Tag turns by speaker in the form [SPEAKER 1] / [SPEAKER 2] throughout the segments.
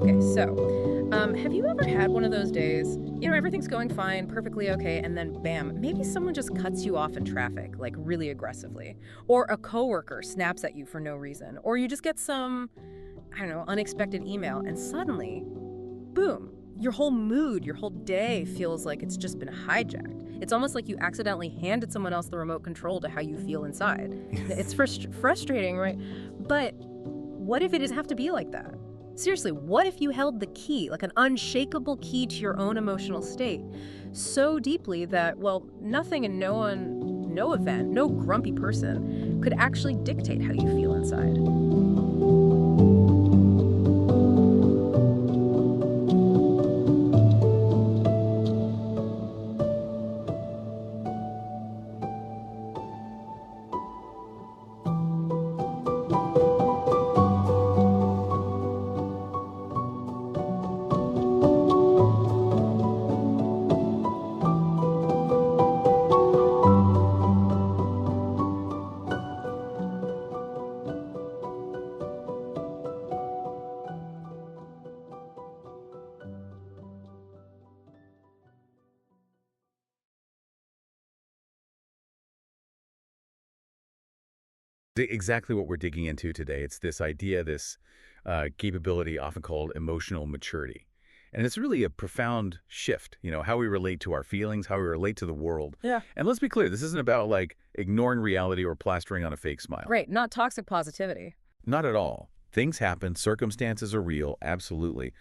[SPEAKER 1] Okay, so have you ever had one of those days, everything's going fine, perfectly okay, and then bam, maybe someone just cuts you off in traffic, like really aggressively, or a coworker snaps at you for no reason, or you just get some, I don't know, unexpected email, and suddenly, boom, your whole mood, your whole day feels like it's just been hijacked. It's almost like you accidentally handed someone else the remote control to how you feel inside. It's frustrating, right? But what if it doesn't have to be like that? Seriously, what if you held the key, like an unshakable key to your own emotional state, so deeply that, well, nothing and no one, no event, no grumpy person could actually dictate how you feel inside?
[SPEAKER 2] Exactly what we're digging into today. It's this idea, this capability often called emotional maturity. And it's really a profound shift, how we relate to our feelings, how we relate to the world.
[SPEAKER 1] Yeah.
[SPEAKER 2] And let's be clear, this isn't about like ignoring reality or plastering on a fake smile.
[SPEAKER 1] Right, not toxic positivity.
[SPEAKER 2] Not at all. Things happen, circumstances are real, absolutely.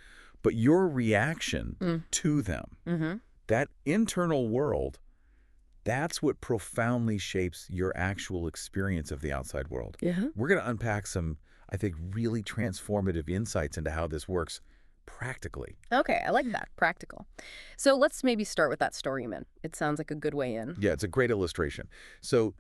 [SPEAKER 2] But your reaction to them,
[SPEAKER 1] Mm-hmm.
[SPEAKER 2] that internal world, that's what profoundly shapes your actual experience of the outside world.
[SPEAKER 1] Yeah.
[SPEAKER 2] We're going to unpack some, I think, really transformative insights into how this works practically.
[SPEAKER 1] Okay, I like that. Practical. So let's maybe start with that story, man. It sounds like a good way in.
[SPEAKER 2] Yeah, it's a great illustration. So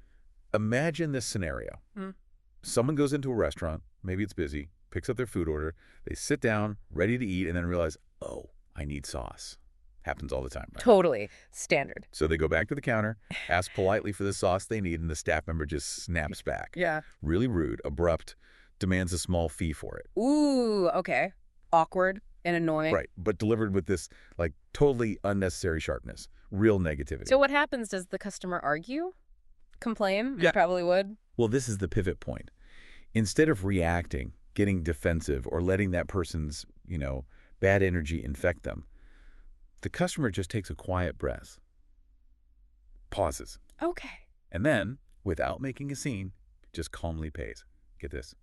[SPEAKER 2] imagine this scenario.
[SPEAKER 1] Mm.
[SPEAKER 2] Someone goes into a restaurant, maybe it's busy, picks up their food order, they sit down, ready to eat, and then realize, oh, I need sauce. Happens all the time, right?
[SPEAKER 1] Totally. Standard.
[SPEAKER 2] So they go back to the counter, ask politely for the sauce they need, and the staff member just snaps back.
[SPEAKER 1] Yeah.
[SPEAKER 2] Really rude, abrupt, demands a small fee for it.
[SPEAKER 1] Ooh, okay. Awkward and annoying.
[SPEAKER 2] Right, but delivered with this, like, totally unnecessary sharpness, real negativity.
[SPEAKER 1] So what happens? Does the customer argue? Complain?
[SPEAKER 2] Yeah.
[SPEAKER 1] It probably would.
[SPEAKER 2] Well, this is the pivot point. Instead of reacting, getting defensive, or letting that person's, bad energy infect them, the customer just takes a quiet breath, pauses,
[SPEAKER 1] Okay.
[SPEAKER 2] and then, without making a scene, just calmly pays. Get this,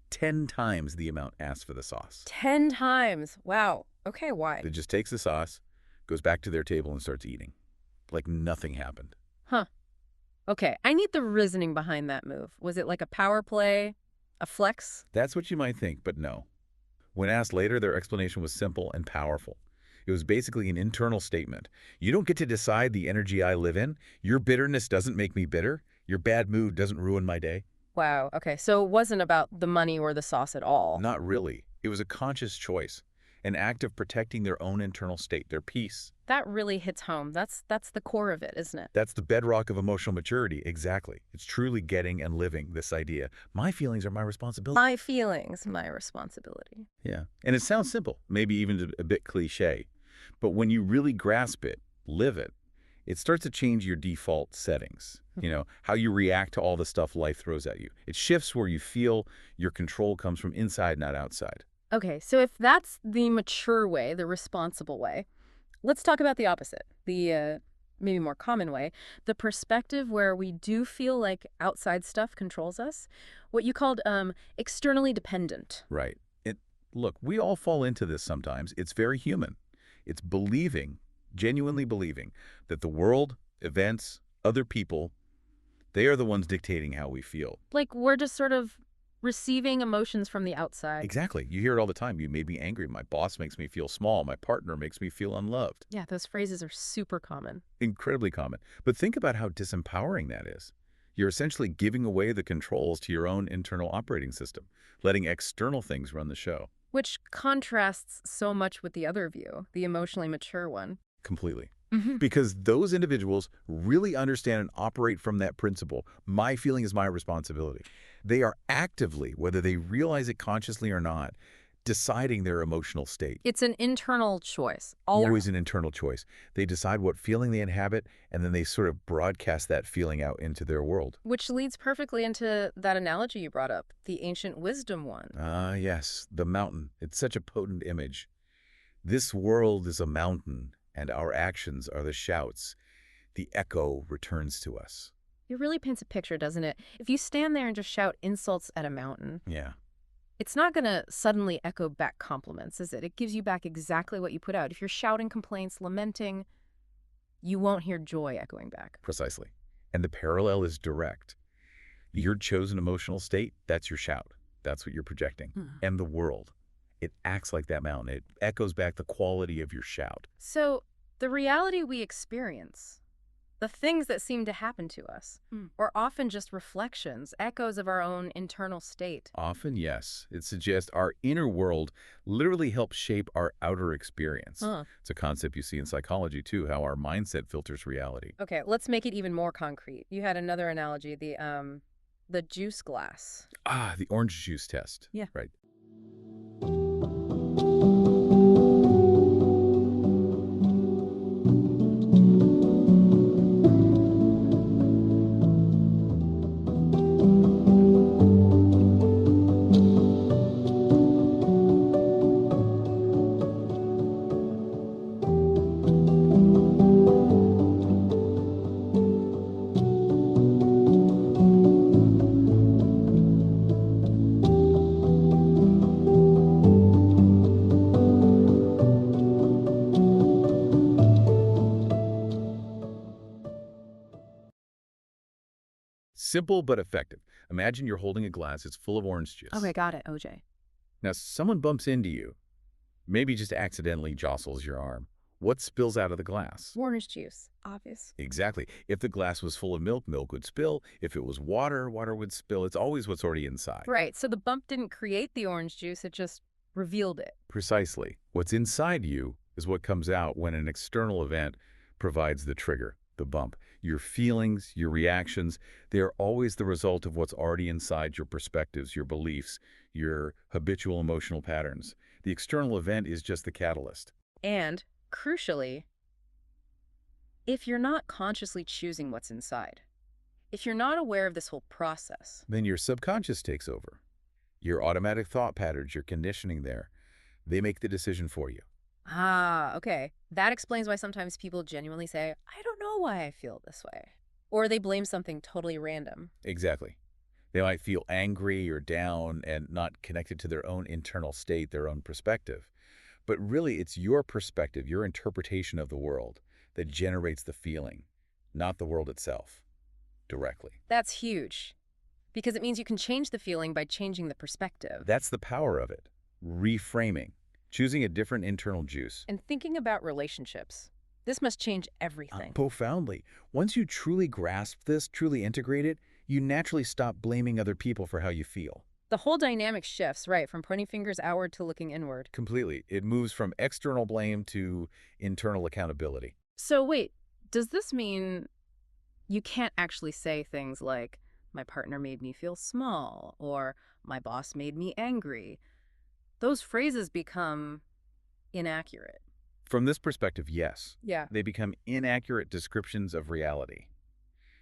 [SPEAKER 2] 10 times the amount asked for the sauce.
[SPEAKER 1] 10 times. Wow. Okay, why?
[SPEAKER 2] They just takes the sauce, goes back to their table and starts eating. Like nothing happened.
[SPEAKER 1] Huh. Okay, I need the reasoning behind that move. Was it like a power play? A flex?
[SPEAKER 2] That's what you might think, but no. When asked later, their explanation was simple and powerful. It was basically an internal statement. You don't get to decide the energy I live in. Your bitterness doesn't make me bitter. Your bad mood doesn't ruin my day.
[SPEAKER 1] Wow. Okay, so it wasn't about the money or the sauce at all.
[SPEAKER 2] Not really. It was a conscious choice, an act of protecting their own internal state, their peace.
[SPEAKER 1] That really hits home. That's the core of it, isn't it?
[SPEAKER 2] That's the bedrock of emotional maturity, exactly. It's truly getting and living this idea. My feelings are my responsibility.
[SPEAKER 1] My feelings, my responsibility.
[SPEAKER 2] Yeah, and it sounds simple, maybe even a bit cliche. But when you really grasp it, live it, it starts to change your default settings. How you react to all the stuff life throws at you. It shifts where you feel your control comes from inside, not outside.
[SPEAKER 1] Okay, so if that's the mature way, the responsible way, let's talk about the opposite, the maybe more common way, the perspective where we do feel like outside stuff controls us, what you called externally dependent.
[SPEAKER 2] Right. Look, we all fall into this sometimes. It's very human. It's believing, genuinely believing, that the world, events, other people, they are the ones dictating how we feel.
[SPEAKER 1] Like we're just sort of receiving emotions from the outside.
[SPEAKER 2] Exactly. You hear it all the time. You made me angry. My boss makes me feel small. My partner makes me feel unloved.
[SPEAKER 1] Yeah, those phrases are super common.
[SPEAKER 2] Incredibly common. But think about how disempowering that is. You're essentially giving away the controls to your own internal operating system, letting external things run the show.
[SPEAKER 1] Which contrasts so much with the other view, the emotionally mature one.
[SPEAKER 2] Completely.
[SPEAKER 1] Mm-hmm.
[SPEAKER 2] Because those individuals really understand and operate from that principle. My feeling is my responsibility. They are actively, whether they realize it consciously or not, deciding their emotional state.
[SPEAKER 1] It's an internal choice.
[SPEAKER 2] Always an internal choice. They decide what feeling they inhabit, and then they sort of broadcast that feeling out into their world.
[SPEAKER 1] Which leads perfectly into that analogy you brought up, the ancient wisdom one.
[SPEAKER 2] Ah, yes, the mountain. It's such a potent image. This world is a mountain, and our actions are the shouts. The echo returns to us.
[SPEAKER 1] It really paints a picture, doesn't it? If you stand there and just shout insults at a mountain,
[SPEAKER 2] Yeah.
[SPEAKER 1] it's not going to suddenly echo back compliments, is it? It gives you back exactly what you put out. If you're shouting complaints, lamenting, you won't hear joy echoing back.
[SPEAKER 2] Precisely. And the parallel is direct. Your chosen emotional state, that's your shout. That's what you're projecting. And the world, it acts like that mountain. It echoes back the quality of your shout.
[SPEAKER 1] So the reality we experience, the things that seem to happen to us, are often just reflections, echoes of our own internal state.
[SPEAKER 2] Often, yes. It suggests our inner world literally helps shape our outer experience. It's a concept you see in psychology, too, how our mindset filters reality.
[SPEAKER 1] Okay, let's make it even more concrete. You had another analogy, the juice glass.
[SPEAKER 2] Ah, the orange juice test.
[SPEAKER 1] Yeah.
[SPEAKER 2] Right. Simple but effective. Imagine you're holding a glass. It's full of orange juice.
[SPEAKER 1] Okay, got it, OJ.
[SPEAKER 2] Now, someone bumps into you, maybe just accidentally jostles your arm. What spills out of the glass?
[SPEAKER 1] Orange juice, obvious.
[SPEAKER 2] Exactly. If the glass was full of milk, milk would spill. If it was water, water would spill. It's always what's already inside.
[SPEAKER 1] Right, so the bump didn't create the orange juice, it just revealed it.
[SPEAKER 2] Precisely. What's inside you is what comes out when an external event provides the trigger, the bump. Your feelings, your reactions, they are always the result of what's already inside your perspectives, your beliefs, your habitual emotional patterns. The external event is just the catalyst.
[SPEAKER 1] And, crucially, if you're not consciously choosing what's inside, if you're not aware of this whole process,
[SPEAKER 2] Then your subconscious takes over. Your automatic thought patterns, your conditioning there, they make the decision for you.
[SPEAKER 1] okay. That explains why sometimes people genuinely say, I don't know why I feel this way. Or they blame something totally random.
[SPEAKER 2] Exactly. They might feel angry or down and not connected to their own internal state, their own perspective. But really, it's your perspective, your interpretation of the world that generates the feeling, not the world itself, directly.
[SPEAKER 1] That's huge. Because it means you can change the feeling by changing the perspective.
[SPEAKER 2] That's the power of it. Reframing. Choosing a different internal juice.
[SPEAKER 1] And thinking about relationships. This must change everything.
[SPEAKER 2] Profoundly. Once you truly grasp this, truly integrate it, you naturally stop blaming other people for how you feel.
[SPEAKER 1] The whole dynamic shifts, right, from pointing fingers outward to looking inward.
[SPEAKER 2] Completely. It moves from external blame to internal accountability.
[SPEAKER 1] So wait, does this mean you can't actually say things like, my partner made me feel small, or my boss made me angry? Those phrases become inaccurate.
[SPEAKER 2] From this perspective, yes.
[SPEAKER 1] Yeah.
[SPEAKER 2] They become inaccurate descriptions of reality.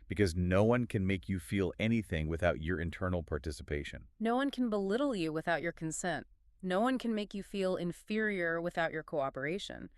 [SPEAKER 2] Because no one can make you feel anything without your internal participation.
[SPEAKER 1] No one can belittle you without your consent. No one can make you feel inferior without your cooperation.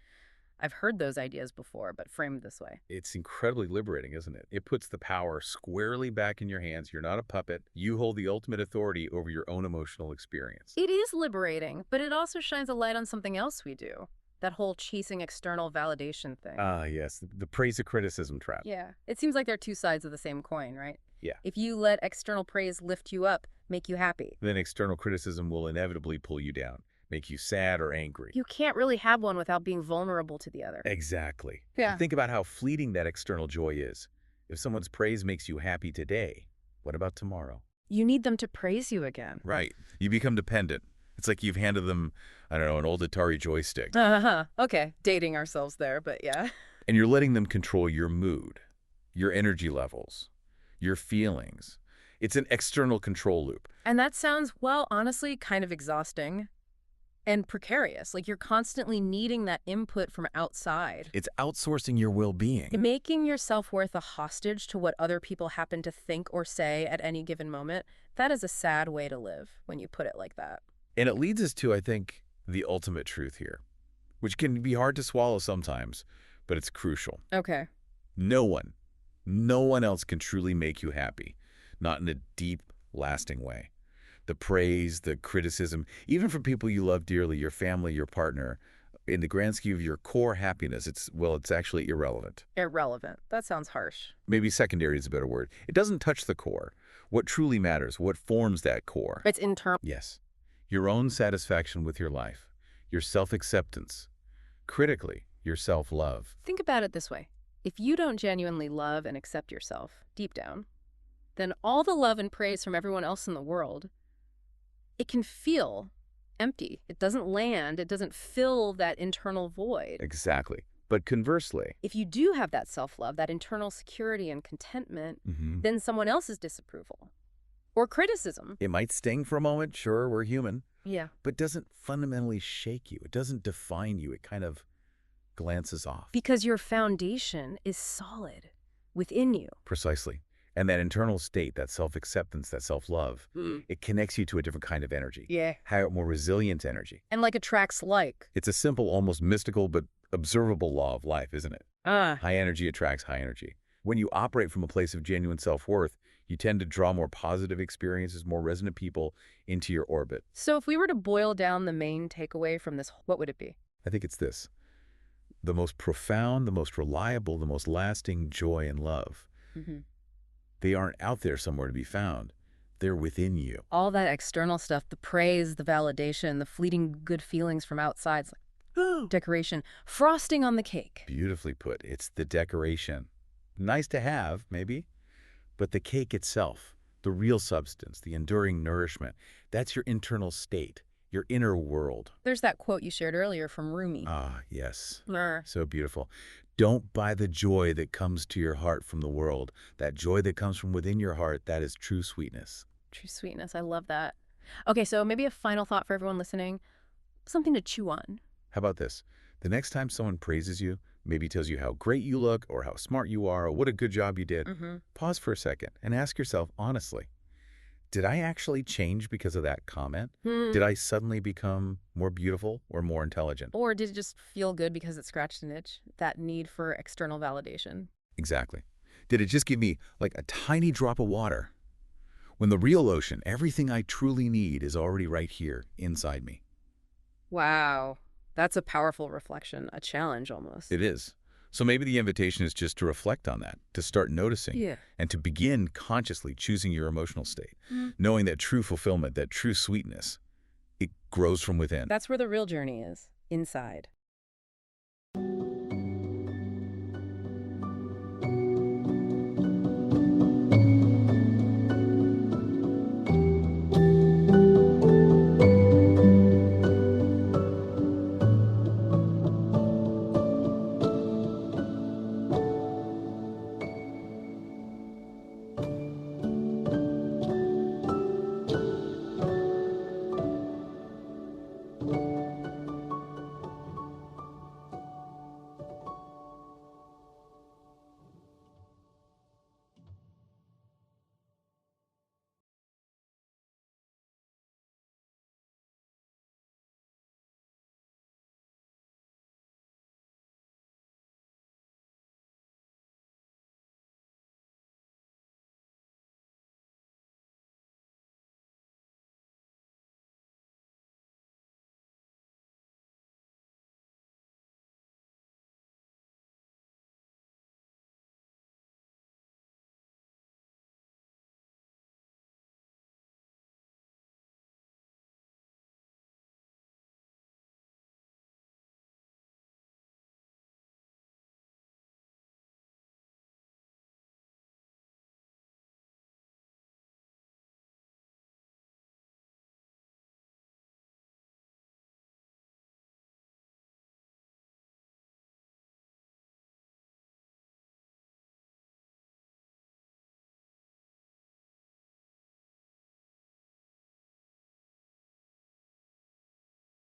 [SPEAKER 1] I've heard those ideas before, but framed this way.
[SPEAKER 2] It's incredibly liberating, isn't it? It puts the power squarely back in your hands. You're not a puppet. You hold the ultimate authority over your own emotional experience.
[SPEAKER 1] It is liberating, but it also shines a light on something else we do. That whole chasing external validation thing.
[SPEAKER 2] Ah, yes. The praise or criticism trap.
[SPEAKER 1] Yeah. It seems like they're two sides of the same coin, right?
[SPEAKER 2] Yeah.
[SPEAKER 1] If you let external praise lift you up, make you happy,
[SPEAKER 2] Then external criticism will inevitably pull you down, make you sad or angry.
[SPEAKER 1] you can't really have one without being vulnerable to the other.
[SPEAKER 2] Exactly.
[SPEAKER 1] Yeah.
[SPEAKER 2] Think about how fleeting that external joy is. If someone's praise makes you happy today, what about tomorrow?
[SPEAKER 1] You need them to praise you again.
[SPEAKER 2] Right. You become dependent. It's like you've handed them, I don't know, an old Atari joystick.
[SPEAKER 1] Okay. Dating ourselves there, but yeah.
[SPEAKER 2] And you're letting them control your mood, your energy levels, your feelings. It's an external control loop.
[SPEAKER 1] And that sounds, well, honestly, kind of exhausting. And precarious. Like you're constantly needing that input from outside.
[SPEAKER 3] It's outsourcing your well-being.
[SPEAKER 1] Making your self-worth a hostage to what other people happen to think or say at any given moment, that is a sad way to live when you put it like that.
[SPEAKER 2] And it leads us to, I think, the ultimate truth here, which can be hard to swallow sometimes, but it's crucial.
[SPEAKER 1] Okay.
[SPEAKER 2] No one else can truly make you happy, not in a deep, lasting way. The praise, the criticism, even from people you love dearly, your family, your partner, in the grand scheme of your core happiness, it's actually irrelevant.
[SPEAKER 1] Irrelevant. That sounds harsh.
[SPEAKER 2] Maybe secondary is a better word. It doesn't touch the core. What truly matters, what forms that core?
[SPEAKER 1] It's internal.
[SPEAKER 2] Yes. Your own satisfaction with your life, your self-acceptance, critically, your self-love.
[SPEAKER 1] Think about it this way. If you don't genuinely love and accept yourself deep down, then all the love and praise from everyone else in the world, it can feel empty. It doesn't land. It doesn't fill that internal void.
[SPEAKER 2] Exactly. But conversely,
[SPEAKER 1] If you do have that self-love, that internal security and contentment, then someone else's disapproval or criticism.
[SPEAKER 2] it might sting for a moment. Sure, we're human.
[SPEAKER 1] Yeah.
[SPEAKER 2] But doesn't fundamentally shake you. It doesn't define you. It kind of glances off.
[SPEAKER 1] Because your foundation is solid within you.
[SPEAKER 2] Precisely. And that internal state, that self-acceptance, that self-love, it connects you to a different kind of energy.
[SPEAKER 1] Yeah.
[SPEAKER 2] Higher, more resilient energy.
[SPEAKER 1] And like attracts like.
[SPEAKER 2] It's a simple, almost mystical, but observable law of life, isn't it?
[SPEAKER 1] Ah.
[SPEAKER 2] High energy attracts high energy. When you operate from a place of genuine self-worth, you tend to draw more positive experiences, more resonant people into your orbit.
[SPEAKER 1] So if we were to boil down the main takeaway from this, what would it be?
[SPEAKER 2] I think it's this. The most profound, the most reliable, the most lasting joy and love. They aren't out there somewhere to be found. They're within you.
[SPEAKER 1] All that external stuff, the praise, the validation, the fleeting good feelings from outside, it's like decoration, frosting on the cake.
[SPEAKER 2] Beautifully put. It's the decoration. Nice to have, maybe, but the cake itself, the real substance, the enduring nourishment, that's your internal state, your inner world.
[SPEAKER 1] There's that quote you shared earlier from Rumi.
[SPEAKER 2] Ah, yes.
[SPEAKER 1] Mer.
[SPEAKER 2] So beautiful. Don't buy the joy that comes to your heart from the world. That joy that comes from within your heart, that is true sweetness.
[SPEAKER 1] True sweetness. I love that. Okay, so maybe a final thought for everyone listening. Something to chew on.
[SPEAKER 2] How about this? The next time someone praises you, maybe tells you how great you look or how smart you are or what a good job you did, pause for a second and ask yourself honestly, did I actually change because of that comment? Did I suddenly become more beautiful or more intelligent?
[SPEAKER 1] Or did it just feel good because it scratched an itch? That need for external validation.
[SPEAKER 2] Exactly. Did it just give me like a tiny drop of water? When the real ocean, everything I truly need is already right here inside me.
[SPEAKER 1] Wow. That's a powerful reflection, a challenge almost.
[SPEAKER 2] It is. So maybe the invitation is just to reflect on that, to start noticing, and to begin consciously choosing your emotional state, knowing that true fulfillment, that true sweetness, it grows from within.
[SPEAKER 1] That's where the real journey is, inside.